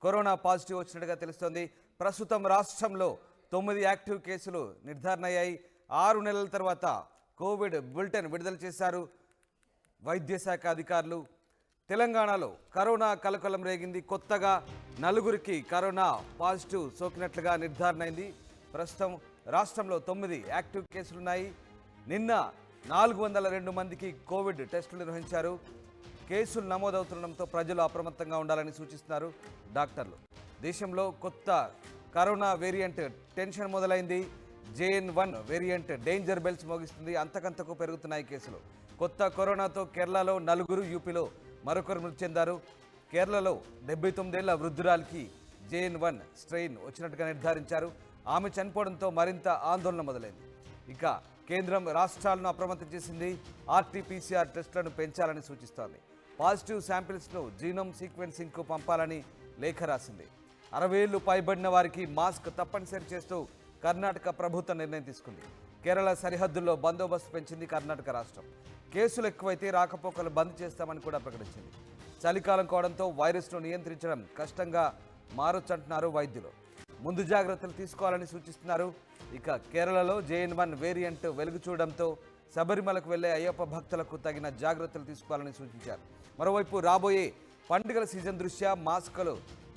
Corona positive వచ్చినట్టుగా తెలుస్తోంది. ప్రస్తుతం రాష్ట్రంలో 9 యాక్టివ్ కేసులు నిర్ధారణ అయ్యాయి. 6 నెలల తర్వాత కోవిడ్ బులెటిన్ విడుదల చేశారు వైద్య శాఖ అధికారులు. తెలంగాణలో కరోనా కలకలం రేగింది. కొత్తగా 4గురికి కరోనా పాజిటివ్ సోకినట్లుగా నిర్ధారణ అయింది. ప్రస్తుతం రాష్ట్రంలో 9 యాక్టివ్ కేసులున్నాయి. నిన్న 402 మందికి కోవిడ్ టెస్టులు నిర్వహించారు. కేసులు నమోదవుతుండడంతో ప్రజలు అప్రమత్తంగా ఉండాలని సూచిస్తున్నారు డాక్టర్లు. దేశంలో కొత్త కరోనా వేరియంట్ టెన్షన్ మొదలైంది. JN1 variant danger bells మోగిస్తుంది. అంతకంతకు పెరుగుతున్నాయి కేసులు. కొత్త కరోనాతో కేరళలో 4, యూపీలో మరొకరు మృతి చెందారు. కేరళలో 79 ఏళ్ల వృద్ధురాలికి JN1 స్ట్రెయిన్ వచ్చినట్టుగా నిర్ధారించారు. ఆమె చనిపోవడంతో మరింత ఆందోళన మొదలైంది. ఇక కేంద్రం రాష్ట్రాలను అప్రమత్తం చేసింది. RT-PCR టెస్టులను పెంచాలని సూచిస్తోంది. పాజిటివ్ శాంపిల్స్ను జీనోమ్ సీక్వెన్సింగ్కు పంపాలని లేఖ రాసింది. 60 ఏళ్లు పైబడిన వారికి మాస్క్ తప్పనిసరి చేస్తూ కర్ణాటక ప్రభుత్వం నిర్ణయం తీసుకుంది. కేరళ సరిహద్దుల్లో బందోబస్తు పెంచింది కర్ణాటక రాష్ట్రం. కేసులు ఎక్కువైతే రాకపోకలు బంద్ చేస్తామని కూడా ప్రకటించింది. చలికాలం కావడంతో వైరస్ను నియంత్రించడం కష్టంగా మారొచ్చంటున్నారు వైద్యులు. ముందు జాగ్రత్తలు తీసుకోవాలని సూచిస్తున్నారు. ఇక కేరళలో JN1 వేరియంట్ వెలుగు చూడడంతో శబరిమలకు వెళ్లే అయ్యప్ప భక్తులకు తగిన జాగ్రత్తలు తీసుకోవాలని సూచించారు. మరోవైపు రాబోయే పండుగల సీజన్ దృష్ట్యా మాస్కులు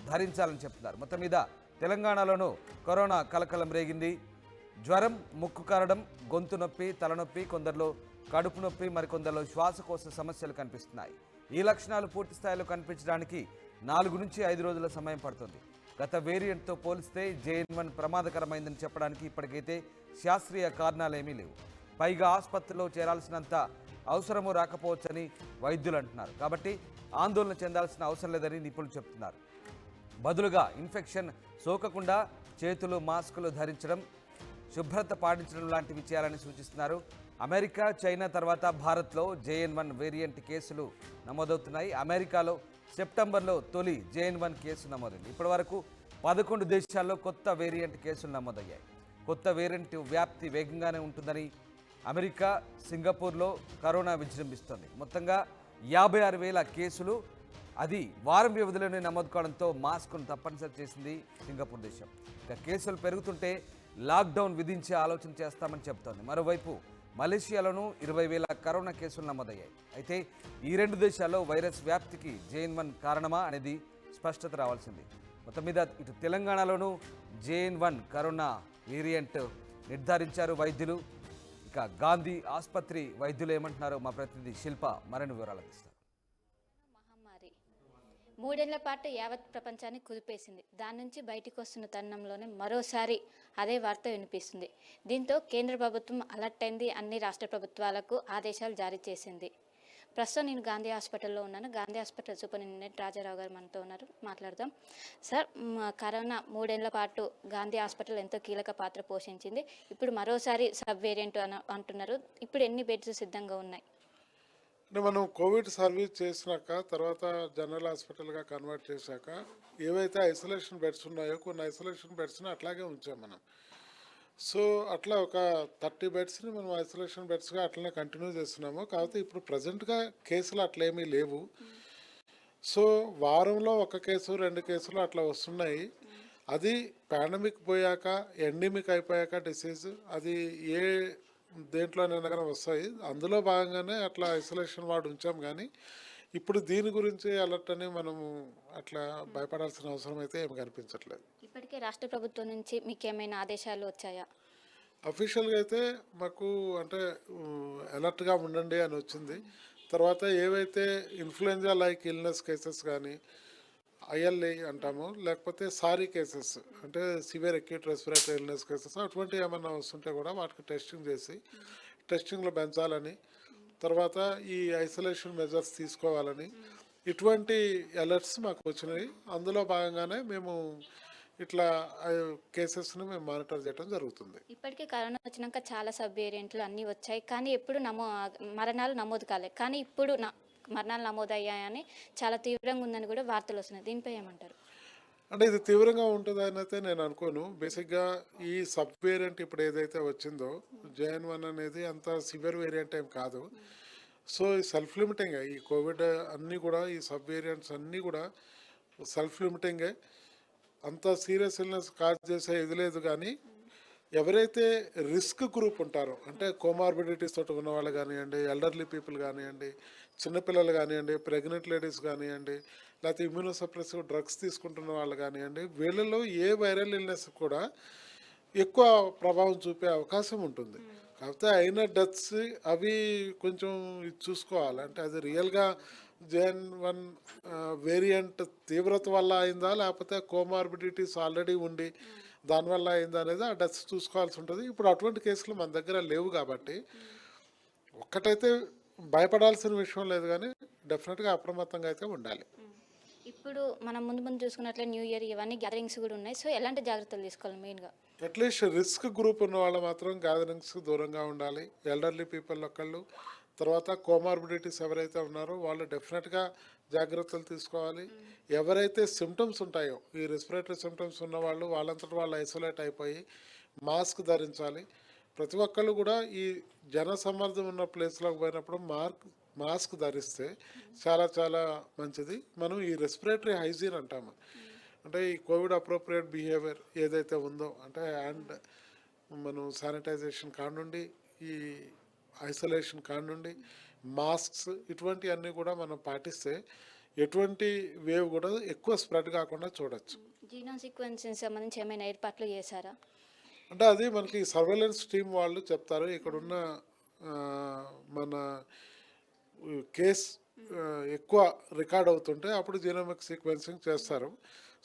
ధరించాలని చెప్తున్నారు. మొత్తం మీద తెలంగాణలోనూ కరోనా కలకలం రేగింది. జ్వరం, ముక్కు కారడం, గొంతు నొప్పి, తలనొప్పి, కొందరిలో కడుపు నొప్పి, మరికొందరిలో శ్వాసకోశ సమస్యలు కనిపిస్తున్నాయి. ఈ లక్షణాలు పూర్తి స్థాయిలో కనిపించడానికి 4 నుంచి 5 రోజుల సమయం పడుతుంది. గత వేరియంట్తో పోలిస్తే JN1 ప్రమాదకరమైందని చెప్పడానికి ఇప్పటికైతే శాస్త్రీయ కారణాలేమీ లేవు. పైగా ఆసుపత్రిలో చేరాల్సినంత అవసరమూ రాకపోవచ్చని వైద్యులు అంటున్నారు. కాబట్టి ఆందోళన చెందాల్సిన అవసరం లేదని నిపుణులు చెప్తున్నారు. బదులుగా ఇన్ఫెక్షన్ సోకకుండా చేతులు, మాస్కులు ధరించడం, శుభ్రత పాటించడం లాంటివి చేయాలని సూచిస్తున్నారు. అమెరికా, చైనా తర్వాత భారత్లో JN1 వేరియంట్ కేసులు నమోదవుతున్నాయి. అమెరికాలో సెప్టెంబర్లో తొలి JN1 కేసు నమోదైంది. ఇప్పటి వరకు 11 దేశాల్లో కొత్త వేరియంట్ కేసులు నమోదయ్యాయి. కొత్త వేరియంట్ వ్యాప్తి వేగంగానే ఉంటుందని అమెరికా, సింగపూర్లో కరోనా విజృంభిస్తోంది. మొత్తంగా 56,000 కేసులు అది వారం వ్యవధిలోనే నమోదు కావడంతో మాస్క్ను తప్పనిసరి చేసింది సింగపూర్ దేశం. ఇక కేసులు పెరుగుతుంటే లాక్డౌన్ విధించే ఆలోచన చేస్తామని చెబుతోంది. మరోవైపు మలేషియాలోనూ 20,000 కరోనా కేసులు నమోదయ్యాయి. అయితే ఈ 2 దేశాల్లో వైరస్ వ్యాప్తికి JN1 కారణమా అనేది స్పష్టత రావాల్సింది. మొత్తం మీద ఇటు తెలంగాణలోనూ JN1 కరోనా వేరియంట్ నిర్ధారించారు వైద్యులు. ఇక గాంధీ ఆసుపత్రి వైద్యులు ఏమంటున్నారో మా ప్రతినిధి శిల్ప మరిన్ని వివరాలు అందిస్తారు. మహమ్మారి 3 ఏళ్ల పాటు యావత్ ప్రపంచాన్ని కుదిపేసింది. దాని నుంచి బయటకు వస్తున్న తరుణంలోనే మరోసారి అదే వార్త వినిపిస్తుంది. దీంతో కేంద్ర ప్రభుత్వం అలర్ట్ అయింది. అన్ని రాష్ట్ర ప్రభుత్వాలకు ఆదేశాలు జారీ చేసింది. ప్రస్తుతం నేను గాంధీ హాస్పిటల్లో ఉన్నాను. గాంధీ హాస్పిటల్ సూపరింటెండెంట్ రాజారావు గారు మనతో ఉన్నారు, మాట్లాడదాం. సార్, కరోనా 3 ఏళ్ల పాటు గాంధీ హాస్పిటల్ ఎంతో కీలక పాత్ర పోషించింది. ఇప్పుడు మరోసారి సబ్ వేరియంట్ అంటున్నారు. ఇప్పుడు ఎన్ని బెడ్స్ సిద్ధంగా ఉన్నాయి? అంటే మనం కోవిడ్ సర్వీస్ చేసినాక తర్వాత జనరల్ హాస్పిటల్గా కన్వర్ట్ చేశాక ఏవైతే ఐసోలేషన్ బెడ్స్ ఉన్నాయో కొన్ని ఐసోలేషన్ బెడ్స్ని అట్లాగే ఉంచాం మనం. సో అట్లా ఒక 30 బెడ్స్ని మనం ఐసోలేషన్ బెడ్స్గా అట్లనే కంటిన్యూ చేస్తున్నాము. కాకపోతే ఇప్పుడు ప్రజెంట్గా కేసులు అట్లేమీ లేవు. సో వారంలో 1 కేసు 2 కేసులు అట్లా వస్తున్నాయి. అది పాండమిక్ పోయాక, ఎండమిక్ అయిపోయాక డిసీజ్ అది ఏ దేంట్లోనైనా కానీ వస్తాయి. అందులో భాగంగానే అట్లా ఐసోలేషన్ వార్డు ఉంచాం. కానీ ఇప్పుడు దీని గురించి అలర్ట్ అని మనము అట్లా భయపడాల్సిన అవసరం అయితే ఏమి కనిపించట్లేదు. ఇప్పటికే రాష్ట్ర ప్రభుత్వం నుంచి మీకు ఏమైనా ఆదేశాలు వచ్చాయా? అఫీషియల్గా అయితే మాకు అంటే అలర్ట్గా ఉండండి అని వచ్చింది. తర్వాత ఏవైతే ఇన్ఫ్లుయెంజా లైక్ ఇల్నెస్ కేసెస్ కానీ ILA అంటాము, లేకపోతే సారీ కేసెస్ అంటే severe acute respiratory illness cases అటువంటివి ఏమైనా వస్తుంటే కూడా వాటికి టెస్టింగ్ చేసి టెస్టింగ్లో పెంచాలని, తర్వాత ఈ ఐసోలేషన్ మెజర్స్ తీసుకోవాలని ఇటువంటి అలర్ట్స్ మాకు వచ్చినాయి. అందులో భాగంగానే మేము ఇట్లా కేసెస్ని మేము మానిటర్ చేయడం జరుగుతుంది. ఇప్పటికే కరోనా వచ్చినాక చాలా సబ్ వేరియంట్లు అన్నీ వచ్చాయి, కానీ ఎప్పుడు మరణాలు నమోదు కాలేదు. కానీ ఇప్పుడు మరణాలు నమోదయ్యాయని చాలా తీవ్రంగా ఉందని కూడా వార్తలు వస్తున్నాయి. దీనిపై ఏమంటారు? అంటే ఇది తీవ్రంగా ఉంటుందని అయితే నేను అనుకోను. బేసిక్గా ఈ సబ్ వేరియంట్ ఇప్పుడు ఏదైతే వచ్చిందో JN1 అనేది అంత సివియర్ వేరియంట్ ఏం కాదు. సో ఈ సెల్ఫ్ లిమిటింగ్ ఈ కోవిడ్ అన్నీ కూడా ఈ సబ్ వేరియంట్స్ అన్నీ కూడా సెల్ఫ్ లిమిటింగే, అంత సీరియస్ ఇల్నెస్ కాజ్ చేసే ఇది లేదు. కానీ ఎవరైతే రిస్క్ గ్రూప్ ఉంటారో, అంటే కోమార్బిడిటీస్ తోటి ఉన్న వాళ్ళు కానివ్వండి, ఎల్డర్లీ పీపుల్ కానివ్వండి, చిన్నపిల్లలు కానివ్వండి, ప్రెగ్నెంట్ లేడీస్ కానివ్వండి, లేకపోతే ఇమ్యూనోసప్రెసివ్ డ్రగ్స్ తీసుకుంటున్న వాళ్ళు కానివ్వండి, వీళ్ళలో ఏ వైరల్ ఇల్నెస్ కూడా ఎక్కువ ప్రభావం చూపే అవకాశం ఉంటుంది. కాకపోతే అయిన డెత్స్ అవి కొంచెం ఇది చూసుకోవాలి. అంటే అది రియల్గా JN.1 వేరియంట్ తీవ్రత వల్ల అయిందా, లేకపోతే కోమార్బిడిటీస్ ఆల్రెడీ ఉండి దానివల్ల అయిందా అనేది ఆ డెత్స్ చూసుకోవాల్సి ఉంటుంది. ఇప్పుడు అటువంటి కేసులు మన దగ్గర లేవు కాబట్టి ఒక్కటైతే భయపడాల్సిన విషయం లేదు, కానీ డెఫినెట్గా అప్రమత్తంగా అయితే ఉండాలి. ఇప్పుడు మనం ముందు ముందు చూసుకున్నట్లే న్యూ ఇయర్ ఇవన్నీ గ్యాదరింగ్స్ కూడా ఉన్నాయి. సో ఎలాంటి జాగ్రత్తలు తీసుకోవాలి మెయిన్గా? అట్లీస్ట్ రిస్క్ గ్రూప్ ఉన్న వాళ్ళు మాత్రం గ్యాదరింగ్స్కి దూరంగా ఉండాలి. ఎల్డర్లీ పీపుల్ ఒకళ్ళు, తర్వాత కోమార్బిడిటీస్ ఎవరైతే ఉన్నారో వాళ్ళు డెఫినెట్గా జాగ్రత్తలు తీసుకోవాలి. ఎవరైతే సిమ్టమ్స్ ఉంటాయో, ఈ రెస్పిరేటరీ సిమ్టమ్స్ ఉన్న వాళ్ళు వాళ్ళంతటి వాళ్ళు ఐసోలేట్ అయిపోయి మాస్క్ ధరించాలి. ప్రతి ఒక్కళ్ళు కూడా ఈ జన సమ్మర్దం ఉన్న ప్లేస్లోకి పోయినప్పుడు మాస్క్ ధరిస్తే చాలా చాలా మంచిది. మనం ఈ రెస్పిరేటరీ హైజీన్ అంటాము, అంటే ఈ కోవిడ్ అప్రోప్రియేట్ బిహేవియర్ ఏదైతే ఉందో, అంటే అండ్ మనం శానిటైజేషన్ కానుండి, ఈ ఐసోలేషన్ కానుండి, మాస్క్స్ ఇటువంటివన్నీ కూడా మనం పాటిస్తే ఎటువంటి వేవ్ కూడా ఎక్కువ స్ప్రెడ్ కాకుండా చూడొచ్చు. జీనోమ్ సీక్వెన్సింగ్ సంబంధించి ఏమైనా ఏర్పాట్లు చేశారా? అంటే అది మనకి సర్వేలెన్స్ టీమ్ వాళ్ళు చెప్తారు. ఇక్కడున్న మన కేస్ ఎక్కువ రికార్డ్ అవుతుంటే అప్పుడు జీనోమిక్ సీక్వెన్సింగ్ చేస్తారు.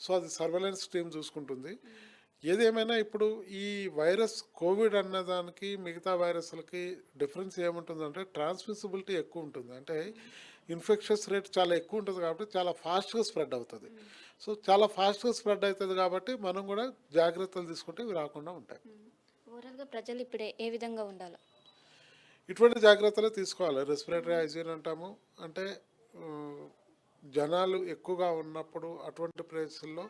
సో అది సర్వేలెన్స్ టీమ్ చూసుకుంటుంది. ఏదేమైనా ఇప్పుడు ఈ వైరస్ కోవిడ్ అన్నదానికి మిగతా వైరస్లకి డిఫరెన్స్ ఏముంటుందంటే ట్రాన్స్మిసిబిలిటీ ఎక్కువ ఉంటుంది. అంటే ఇన్ఫెక్షన్స్ రేట్ చాలా ఎక్కువ ఉంటుంది కాబట్టి చాలా ఫాస్ట్గా స్ప్రెడ్ అవుతుంది. సో చాలా ఫాస్ట్గా స్ప్రెడ్ అవుతుంది కాబట్టి మనం కూడా జాగ్రత్తలు తీసుకుంటే ఇవి రాకుండా ఉంటాయి. ఓవరాల్గా ప్రజలు ఇప్పుడు ఏ విధంగా ఉండాలి? ఇటువంటి జాగ్రత్తలు తీసుకోవాలి. రెస్పిరేటరీ హైజీన్ అంటాము, అంటే జనాలు ఎక్కువగా ఉన్నప్పుడు అటువంటి ప్లేసుల్లో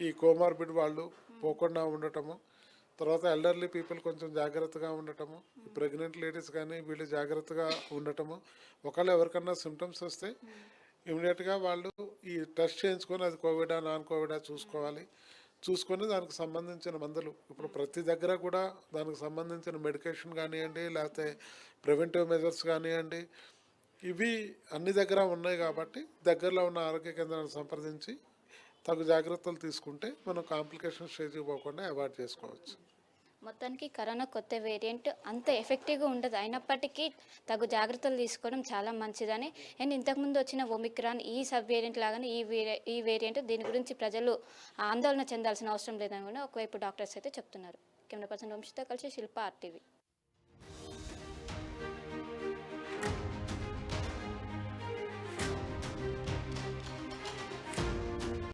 ఈ కోమార్బిడ్ వాళ్ళు పోకుండా ఉండటము, తర్వాత ఎల్డర్లీ పీపుల్ కొంచెం జాగ్రత్తగా ఉండటము, ప్రెగ్నెంట్ లేడీస్ కానీ వీళ్ళు జాగ్రత్తగా ఉండటము. ఒకవేళ ఎవరికన్నా సిమ్టమ్స్ వస్తే ఇమీడియట్గా వాళ్ళు ఈ టెస్ట్ చేయించుకొని అది కోవిడా నాన్ కోవిడా చూసుకొని దానికి సంబంధించిన మందులు, ఇప్పుడు ప్రతి దగ్గర కూడా దానికి సంబంధించిన మెడికేషన్ కానివ్వండి, లేకపోతే ప్రివెంటివ్ మెజర్స్ కానివ్వండి, ఇవి అన్ని దగ్గర ఉన్నాయి కాబట్టి దగ్గరలో ఉన్న ఆరోగ్య కేంద్రాన్ని సంప్రదించి తగు జాగ్రత్తలు తీసుకుంటే మనం కాంప్లికేషన్ స్టేజ్కి పోకుండా అవాయిడ్ చేసుకోవచ్చు. మొత్తానికి కరోనా కొత్త వేరియంట్ అంత ఎఫెక్టివ్గా ఉండదు, అయినప్పటికీ తగు జాగ్రత్తలు తీసుకోవడం చాలా మంచిదని. అండ్ ఇంతకుముందు వచ్చిన ఒమిక్రాన్ ఈ సబ్ వేరియంట్ లాగానే ఈ వేరియంట్, దీని గురించి ప్రజలు ఆందోళన చెందాల్సిన అవసరం లేదని కూడా ఒకవైపు డాక్టర్స్ అయితే చెప్తున్నారు. కెమెరా పర్సన్ వంశీతో కలిసి శిల్ప RTV.